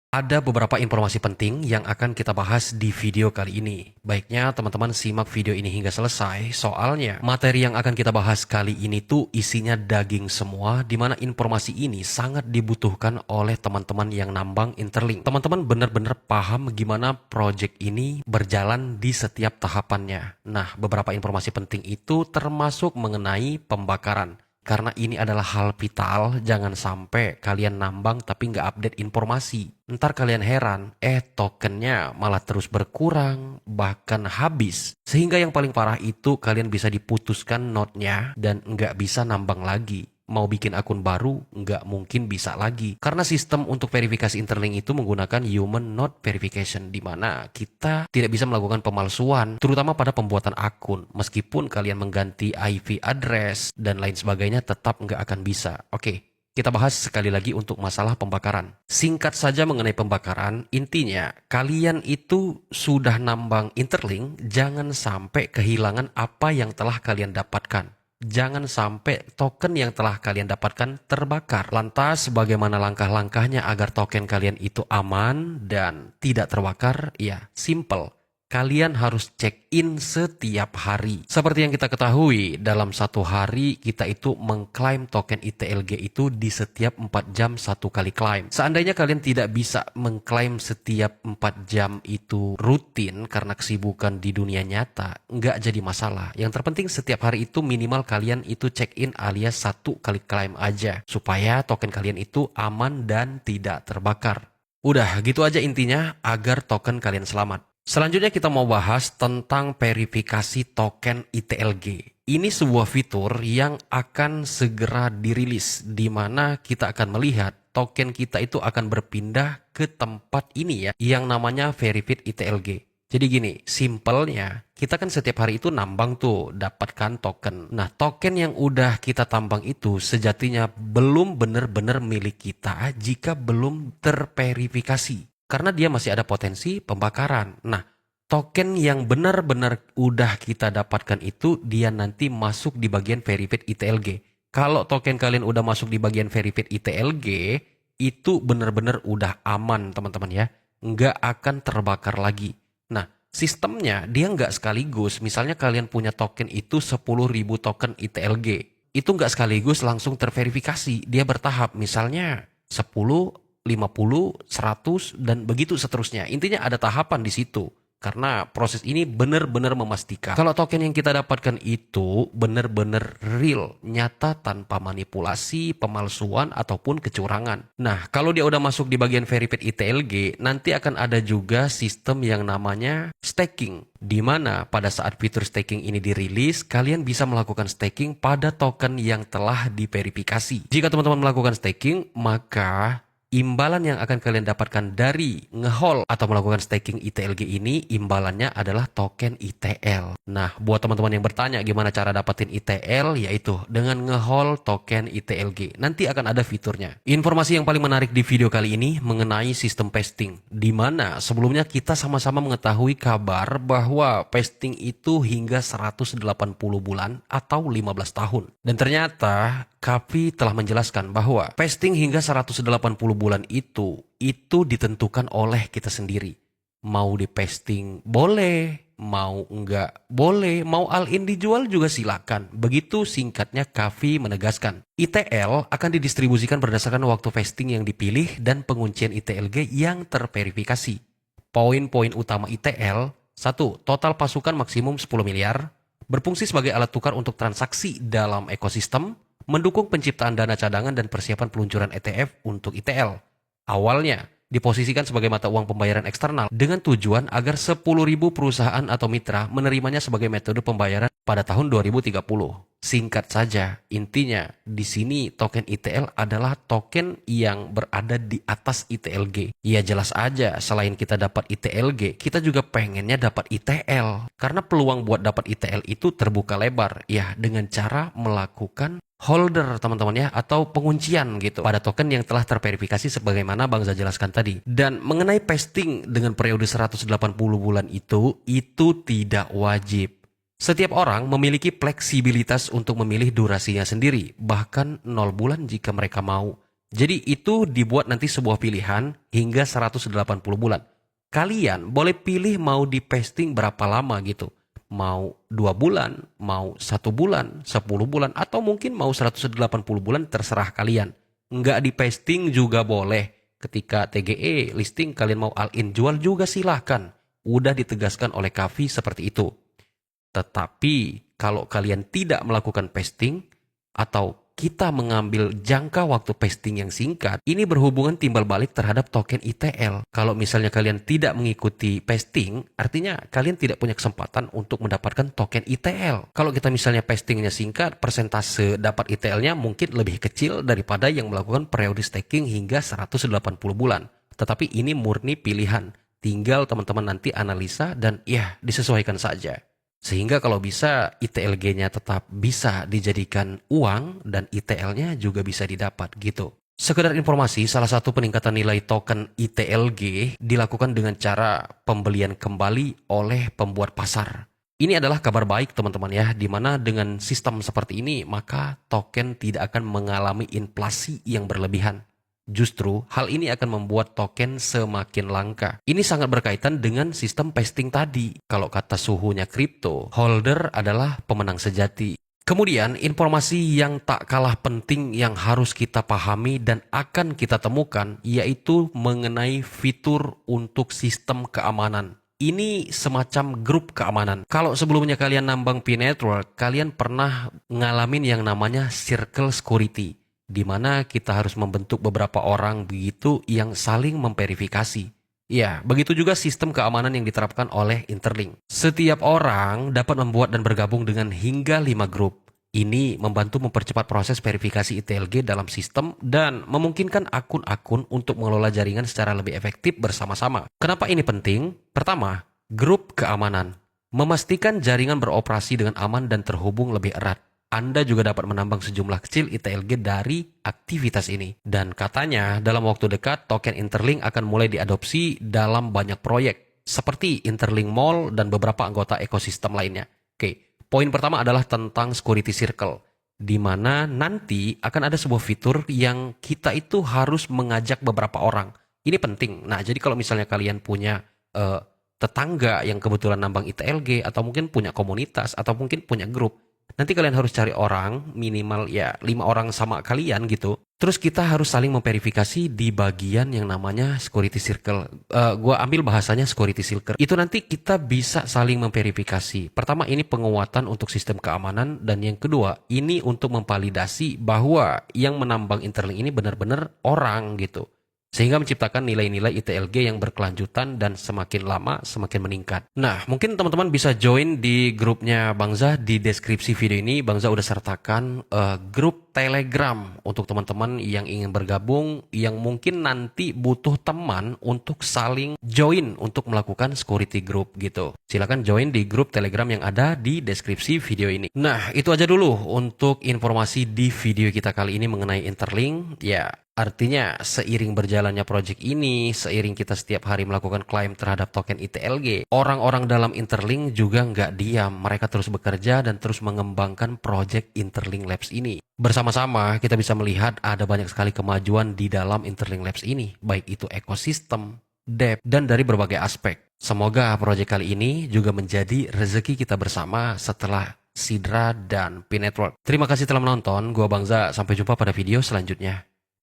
Ada beberapa informasi penting yang akan kita bahas di video kali ini. Baiknya teman-teman simak video ini hingga selesai, soalnya materi yang akan kita bahas kali ini tuh isinya daging semua, di mana informasi ini sangat dibutuhkan oleh teman-teman yang nambang Interlink. Teman-teman benar-benar paham gimana project ini berjalan di setiap tahapannya. Nah, beberapa informasi penting itu termasuk mengenai pembakaran. Karena ini adalah hal vital, jangan sampai kalian nambang tapi nggak update informasi. Ntar kalian heran, tokennya malah terus berkurang, bahkan habis. Sehingga yang paling parah itu kalian bisa diputuskan node-nya dan nggak bisa nambang lagi. Mau bikin akun baru, nggak mungkin bisa lagi. Karena sistem untuk verifikasi Interlink itu menggunakan human node verification, di mana kita tidak bisa melakukan pemalsuan, terutama pada pembuatan akun. Meskipun kalian mengganti IP address dan lain sebagainya, tetap nggak akan bisa. Oke, kita bahas sekali lagi untuk masalah pembakaran. Singkat saja mengenai pembakaran, intinya kalian itu sudah nambang Interlink, jangan sampai kehilangan apa yang telah kalian dapatkan. Jangan sampai token yang telah kalian dapatkan terbakar. Lantas bagaimana langkah-langkahnya agar token kalian itu aman dan tidak terbakar? Ya, simple. Kalian harus check-in setiap hari. Seperti yang kita ketahui, dalam satu hari kita itu mengklaim token ITLG itu di setiap 4 jam satu kali klaim. Seandainya kalian tidak bisa mengklaim setiap 4 jam itu rutin karena kesibukan di dunia nyata, nggak jadi masalah. Yang terpenting setiap hari itu minimal kalian itu check-in alias satu kali klaim aja. Supaya token kalian itu aman dan tidak terbakar. Udah, gitu aja intinya agar token kalian selamat. Selanjutnya kita mau bahas tentang verifikasi token ITLG. Ini sebuah fitur yang akan segera dirilis, di mana kita akan melihat token kita itu akan berpindah ke tempat ini ya, yang namanya Verified ITLG. Jadi gini, simpelnya kita kan setiap hari itu nambang tuh, dapatkan token. Nah, token yang udah kita tambang itu sejatinya belum benar-benar milik kita jika belum terverifikasi. Karena dia masih ada potensi pembakaran. Nah, token yang benar-benar udah kita dapatkan itu dia nanti masuk di bagian verified ITLG. Kalau token kalian udah masuk di bagian verified ITLG, itu benar-benar udah aman teman-teman ya. Nggak akan terbakar lagi. Nah, sistemnya dia nggak sekaligus. Misalnya kalian punya token itu 10.000 token ITLG. Itu nggak sekaligus langsung terverifikasi. Dia bertahap. Misalnya 10, 50, 100, dan begitu seterusnya. Intinya ada tahapan di situ. Karena proses ini benar-benar memastikan kalau token yang kita dapatkan itu benar-benar real, nyata tanpa manipulasi, pemalsuan, ataupun kecurangan. Nah, kalau dia udah masuk di bagian verified ITLG, nanti akan ada juga sistem yang namanya staking. Di mana pada saat fitur staking ini dirilis, kalian bisa melakukan staking pada token yang telah diverifikasi. Jika teman-teman melakukan staking, maka imbalan yang akan kalian dapatkan dari ngehold atau melakukan staking ITLG ini, imbalannya adalah token ITL. Nah, buat teman-teman yang bertanya gimana cara dapetin ITL, yaitu dengan ngehold token ITLG. Nanti akan ada fiturnya. Informasi yang paling menarik di video kali ini mengenai sistem pesting, di mana sebelumnya kita sama-sama mengetahui kabar bahwa pesting itu hingga 180 bulan atau 15 tahun. Dan ternyata Kavi telah menjelaskan bahwa pesting hingga 180 bulan itu ditentukan oleh kita sendiri. Mau di pesting boleh, mau enggak boleh, mau all-in dijual juga silakan. Begitu singkatnya Kavi menegaskan. ITL akan didistribusikan berdasarkan waktu pesting yang dipilih dan penguncian ITLG yang terverifikasi. Poin-poin utama ITL: 1. Total pasukan maksimum 10 miliar, berfungsi sebagai alat tukar untuk transaksi dalam ekosistem, mendukung penciptaan dana cadangan dan persiapan peluncuran ETF untuk ITL. Awalnya diposisikan sebagai mata uang pembayaran eksternal dengan tujuan agar 10.000 perusahaan atau mitra menerimanya sebagai metode pembayaran pada tahun 2030. Singkat saja, intinya di sini token ITL adalah token yang berada di atas ITLG. Ya jelas aja, selain kita dapat ITLG, kita juga pengennya dapat ITL. Karena peluang buat dapat ITL itu terbuka lebar, ya dengan cara melakukan holder teman-teman ya, atau penguncian gitu pada token yang telah terverifikasi sebagaimana Bang Zah jelaskan tadi. Dan mengenai pesting dengan periode 180 bulan itu tidak wajib. Setiap orang memiliki fleksibilitas untuk memilih durasinya sendiri, bahkan 0 bulan jika mereka mau. Jadi itu dibuat nanti sebuah pilihan hingga 180 bulan. Kalian boleh pilih mau di pasting berapa lama gitu. Mau 2 bulan, mau 1 bulan, 10 bulan, atau mungkin mau 180 bulan terserah kalian. Nggak di pasting juga boleh. Ketika TGE listing kalian mau all-in jual juga silahkan. Udah ditegaskan oleh Kavi seperti itu. Tetapi kalau kalian tidak melakukan pasting atau kita mengambil jangka waktu pasting yang singkat, ini berhubungan timbal balik terhadap token ITL. Kalau misalnya kalian tidak mengikuti pasting, artinya kalian tidak punya kesempatan untuk mendapatkan token ITL. Kalau kita misalnya pastingnya singkat, persentase dapat ITL-nya mungkin lebih kecil daripada yang melakukan periode staking hingga 180 bulan. Tetapi ini murni pilihan. Tinggal teman-teman nanti analisa dan ya disesuaikan saja. Sehingga kalau bisa ITLG-nya tetap bisa dijadikan uang dan ITL-nya juga bisa didapat gitu. Sekedar informasi, salah satu peningkatan nilai token ITLG dilakukan dengan cara pembelian kembali oleh pembuat pasar. Ini adalah kabar baik teman-teman ya, di mana dengan sistem seperti ini maka token tidak akan mengalami inflasi yang berlebihan. Justru hal ini akan membuat token semakin langka. Ini sangat berkaitan dengan sistem pasting tadi. Kalau kata suhunya kripto, holder adalah pemenang sejati. Kemudian informasi yang tak kalah penting yang harus kita pahami dan akan kita temukan yaitu mengenai fitur untuk sistem keamanan. Ini semacam grup keamanan. Kalau sebelumnya kalian nambang P-Network, kalian pernah ngalamin yang namanya Circle Security, di mana kita harus membentuk beberapa orang begitu yang saling memverifikasi. Ya, begitu juga sistem keamanan yang diterapkan oleh Interlink. Setiap orang dapat membuat dan bergabung dengan hingga 5 grup. Ini membantu mempercepat proses verifikasi ITLG dalam sistem dan memungkinkan akun-akun untuk mengelola jaringan secara lebih efektif bersama-sama. Kenapa ini penting? Pertama, grup keamanan. Memastikan jaringan beroperasi dengan aman dan terhubung lebih erat. Anda juga dapat menambang sejumlah kecil ITLG dari aktivitas ini. Dan katanya dalam waktu dekat token Interlink akan mulai diadopsi dalam banyak proyek seperti Interlink Mall dan beberapa anggota ekosistem lainnya. Oke, poin pertama adalah tentang Security Circle, di mana nanti akan ada sebuah fitur yang kita itu harus mengajak beberapa orang. Ini penting. Nah, jadi kalau misalnya kalian punya tetangga yang kebetulan nambang ITLG atau mungkin punya komunitas atau mungkin punya grup, nanti kalian harus cari orang, minimal ya 5 orang sama kalian gitu. Terus kita harus saling memverifikasi di bagian yang namanya Security Circle. Gua ambil bahasanya Security Circle. Itu nanti kita bisa saling memverifikasi. Pertama ini penguatan untuk sistem keamanan. Dan yang kedua ini untuk memvalidasi bahwa yang menambang Interlink ini benar-benar orang gitu. Sehingga menciptakan nilai-nilai ITLG yang berkelanjutan dan semakin lama semakin meningkat. Nah, mungkin teman-teman bisa join di grupnya Bangza. Di deskripsi video ini Bangza udah sertakan grup Telegram untuk teman-teman yang ingin bergabung, yang mungkin nanti butuh teman untuk saling join untuk melakukan security group gitu. Silakan join di grup Telegram yang ada di deskripsi video ini. Nah, itu aja dulu untuk informasi di video kita kali ini mengenai Interlink. Ya, artinya seiring berjalannya project ini, seiring kita setiap hari melakukan klaim terhadap token ITLG, orang-orang dalam Interlink juga nggak diam. Mereka terus bekerja dan terus mengembangkan project Interlink Labs ini. Bersama-sama kita bisa melihat ada banyak sekali kemajuan di dalam Interlink Labs ini, baik itu ekosistem, dev, dan dari berbagai aspek. Semoga project kali ini juga menjadi rezeki kita bersama setelah Sidra dan P-Network. Terima kasih telah menonton, gua Bangza, sampai jumpa pada video selanjutnya.